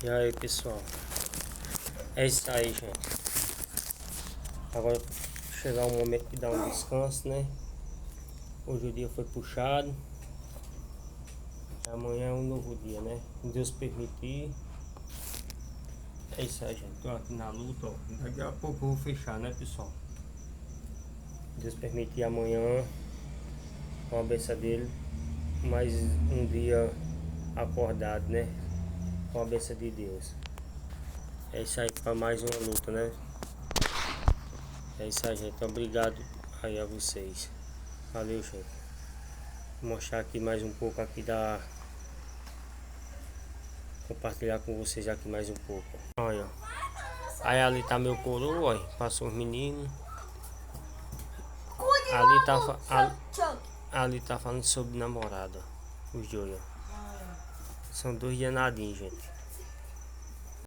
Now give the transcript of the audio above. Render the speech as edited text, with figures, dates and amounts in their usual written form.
E aí, pessoal, é isso aí, gente. Agora chegar o momento de dar um descanso, né? Hoje o dia foi puxado, amanhã é um novo dia, né? Se Deus permitir. É isso aí, gente. Tô aqui na luta, ó. Daqui a pouco eu vou fechar, né, pessoal? Se Deus permitir, amanhã, com a benção dele, mais um dia acordado, né? Com a benção de Deus. É isso aí, para mais uma luta, né? É isso aí, gente. Obrigado aí a vocês. Valeu, gente. Vou mostrar aqui mais um pouco aqui da... Compartilhar com vocês aqui mais um pouco. Olha. Aí ali tá meu coroa, olha. Passou os meninos. Ali tá, ali tá falando sobre namorada. Os dois, ó. São dois danadinhos, gente.